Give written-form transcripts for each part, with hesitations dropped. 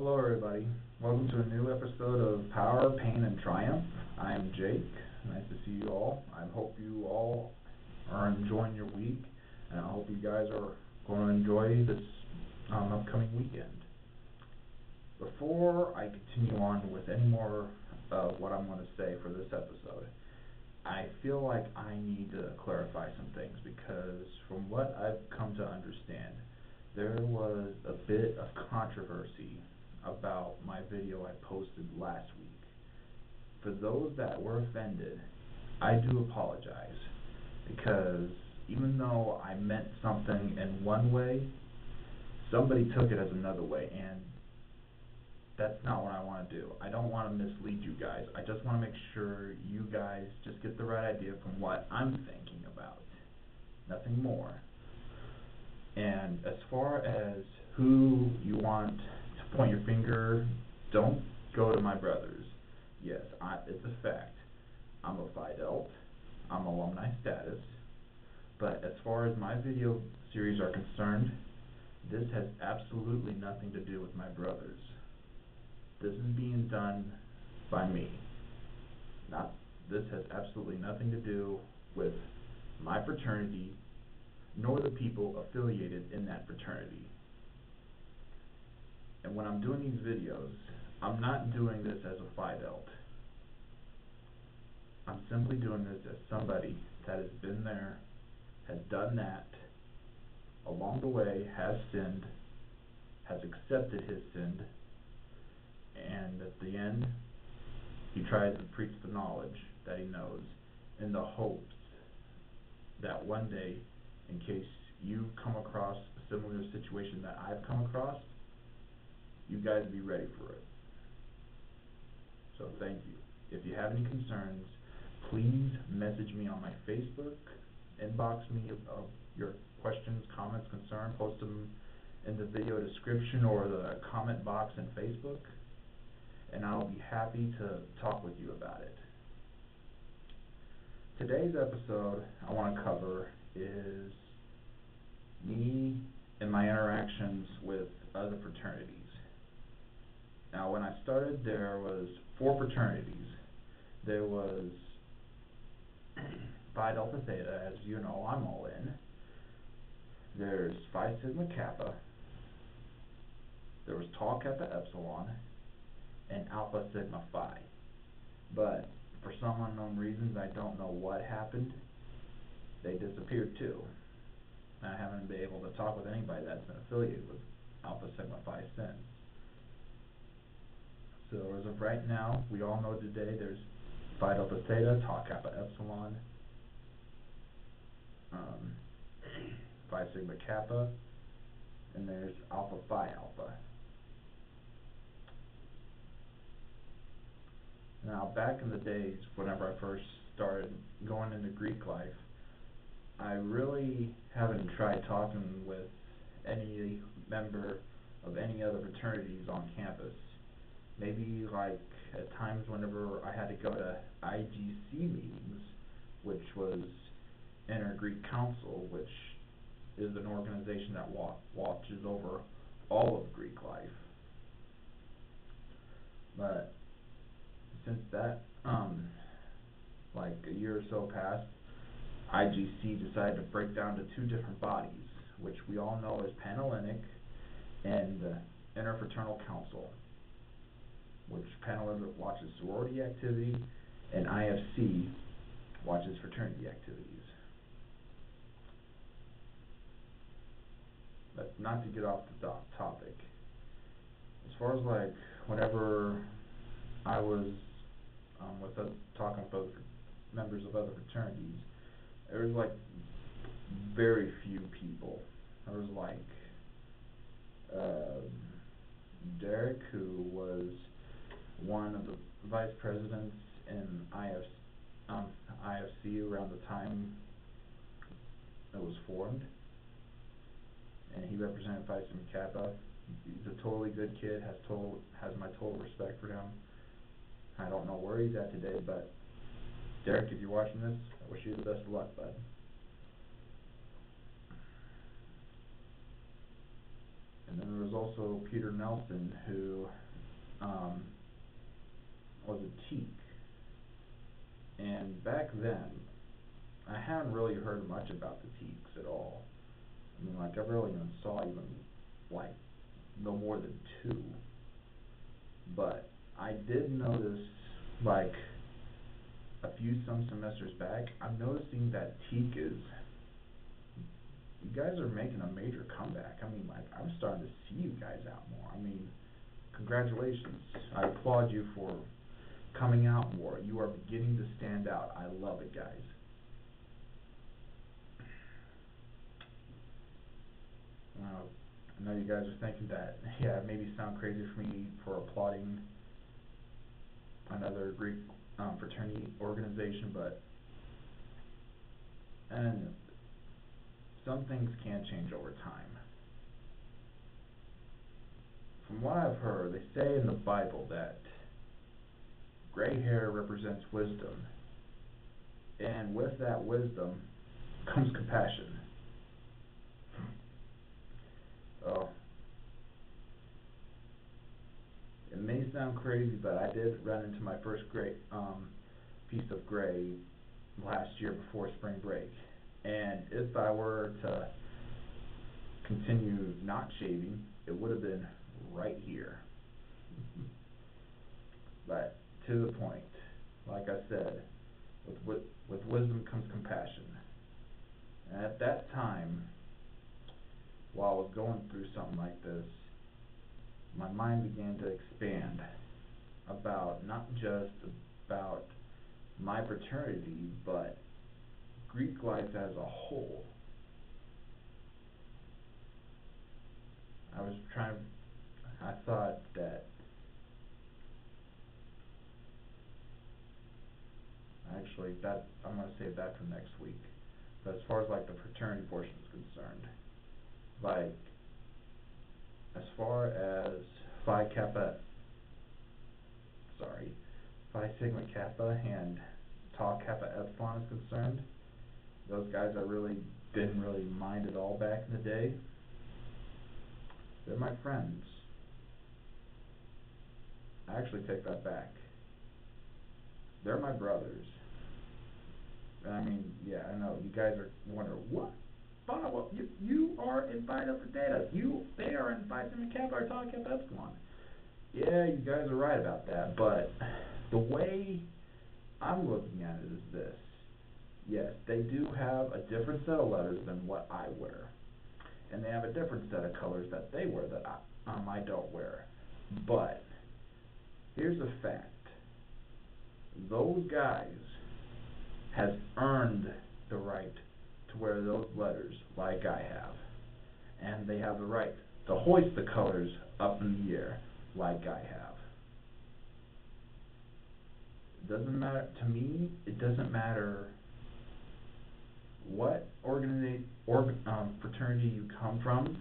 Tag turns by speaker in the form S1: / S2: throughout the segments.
S1: Hello everybody, welcome to a new episode of Power, Pain, and Triumph. I'm Jake, nice to see you all. I hope you all are enjoying your week, and I hope you guys are going to enjoy this upcoming weekend. Before I continue on with any more of what I'm going to say for this episode, I feel like I need to clarify some things because from what I've come to understand, there was a bit of controversy about my video I posted last week. For those that were offended, I do apologize because even though I meant something in one way, somebody took it as another way, and that's not what I want to do. I don't want to mislead you guys. I just want to make sure you guys just get the right idea from what I'm thinking about. Nothing more. And as far as who you want to point your finger, don't go to my brothers. Yes, it's a fact. I'm a Phi Delta. I'm alumni status. But as far as my video series are concerned, this has absolutely nothing to do with my brothers. This is being done by me. This has absolutely nothing to do with my fraternity, nor the people affiliated in that fraternity. And when I'm doing these videos, I'm not doing this as a Phi Delta. I'm simply doing this as somebody that has been there, has done that, along the way has sinned, has accepted his sin, and at the end, he tries to preach the knowledge that he knows in the hopes that one day, in case you come across a similar situation that I've come across, you guys be ready for it. So thank you. If you have any concerns, please message me on my Facebook, inbox me of your questions, comments, concerns, post them in the video description or the comment box in Facebook, and I'll be happy to talk with you about it. Today's episode I want to cover is me and my interactions with other fraternities. Now, when I started, there was 4 fraternities. There was Phi Delta Theta, as you know, I'm all in. There's Phi Sigma Kappa. There was Kappa Epsilon, and Alpha Sigma Phi. But for some unknown reasons, I don't know what happened, they disappeared too. I haven't been able to talk with anybody that's been affiliated with Alpha Sigma Phi since. So as of right now, we all know today there's Phi Delta Theta, Kappa Epsilon, Phi Sigma Kappa, and there's Alpha Phi Alpha. Now, back in the days, whenever I first started going into Greek life, I really haven't tried talking with any member of any other fraternities on campus. Maybe like at times whenever I had to go to IGC meetings, which was Inter-Greek Council, which is an organization that watches over all of Greek life. But since that, like a year or so passed, IGC decided to break down to 2 different bodies, which we all know as Panhellenic and Interfraternal Council, which Panhellenic watches sorority activity and IFC watches fraternity activities. But not to get off the topic, as far as like whenever I was talking with other members of other fraternities, there was like very few people. There was like Derek, who was one of the vice presidents in IFC around the time it was formed, and he represented Phi Sigma Kappa. He's a totally good kid, has my total respect for him. I don't know where he's at today, but Derek, if you're watching this, I wish you the best of luck, bud. And then there was also Peter Nelson, who was a teak. And back then, I hadn't really heard much about the teaks at all. I mean, like, I really even saw even, like, no more than two. But I did notice, like, some semesters back, I'm noticing that teak is, you guys are making a major comeback. I mean, like, I'm starting to see you guys out more. I mean, congratulations. I applaud you for coming out more. You are beginning to stand out. I love it, guys. I know you guys are thinking that, yeah, it maybe sound crazy for me for applauding another Greek fraternity organization, but and some things can change over time. From what I've heard, they say in the Bible that gray hair represents wisdom, and with that wisdom comes compassion. Oh, it may sound crazy, but I did run into my first gray piece of gray last year before spring break, and if I were to continue not shaving, it would have been right here. But to the point, like I said, with wisdom comes compassion. And at that time, while I was going through something like this, my mind began to expand about not just about my fraternity, but Greek life as a whole. I thought that, actually, that I'm going to save that for next week. But as far as like the fraternity portion is concerned, like, as far as Phi Sigma Kappa and Kappa Epsilon is concerned, those guys I really didn't really mind at all back in the day. They're my friends. I actually take that back. They're my brothers. I mean, yeah, I know you guys are wondering, what? Well, you are in Phi Delta Theta. They are in Phi Sigma Kappa or Kappa Epsilon. Yeah, you guys are right about that, but the way I'm looking at it is this. Yes, they do have a different set of letters than what I wear, and they have a different set of colors that they wear that I don't wear. But here's a fact. Those guys has earned the right to wear those letters like I have, and they have the right to hoist the colors up in the air like I have. It doesn't matter to me. It doesn't matter what fraternity you come from.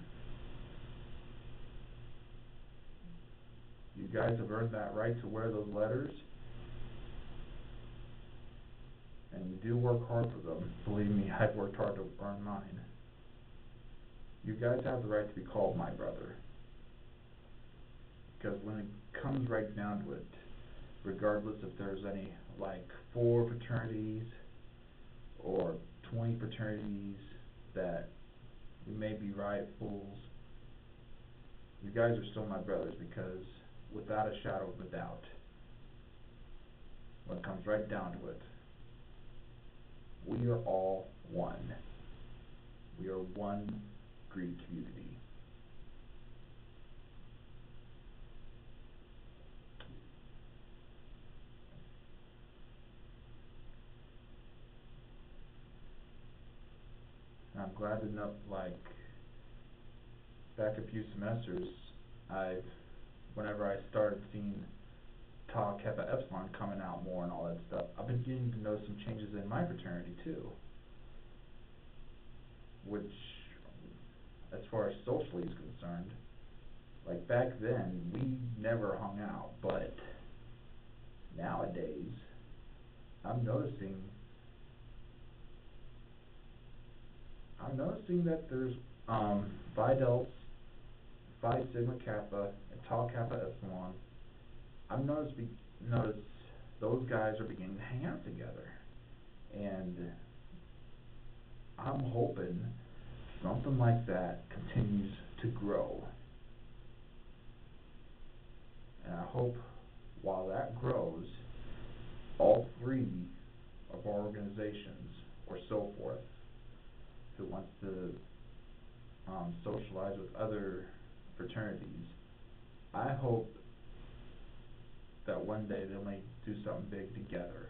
S1: You guys have earned that right to wear those letters, and you do work hard for them. Believe me, I've worked hard to earn mine. You guys have the right to be called my brother. Because when it comes right down to it, regardless if there's any, like, 4 fraternities or 20 fraternities that we may be rivals, you guys are still my brothers, because without a shadow of a doubt, when it comes right down to it, we are all one. We are one Greek community. And I'm glad to know, like, back a few semesters, whenever I started seeing Kappa Epsilon coming out more and all that stuff, I've been beginning to notice some changes in my fraternity too. Which, as far as socially is concerned, like back then, we never hung out, but nowadays, I'm noticing that there's Phi Deltas, Phi Sigma Kappa and Tau Kappa Epsilon, I've noticed those guys are beginning to hang out together, and I'm hoping something like that continues to grow. And I hope while that grows, all three of our organizations, or so forth, who wants to socialize with other fraternities, I hope that one day they may do something big together.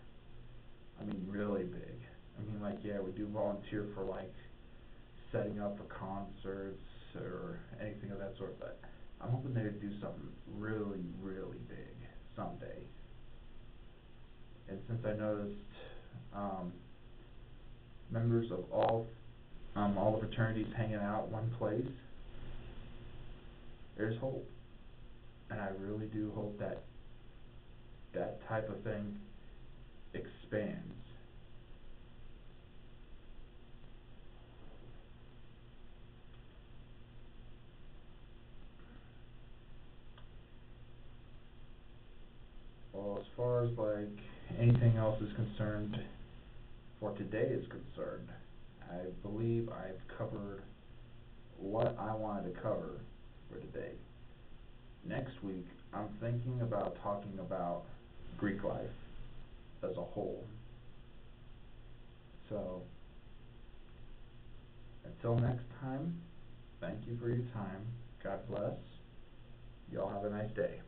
S1: I mean, really big. I mean, like, yeah, we do volunteer for, like, setting up for concerts or anything of that sort, but I'm hoping they would do something really, really big someday. And since I noticed members of all the fraternities hanging out one place, there's hope. And I really do hope that that type of thing expands. Well, as far as like anything else is concerned, for today is concerned, I believe I've covered what I wanted to cover for today. Next week, I'm thinking about talking about Greek life as a whole. So, until next time, thank you for your time. God bless. Y'all have a nice day.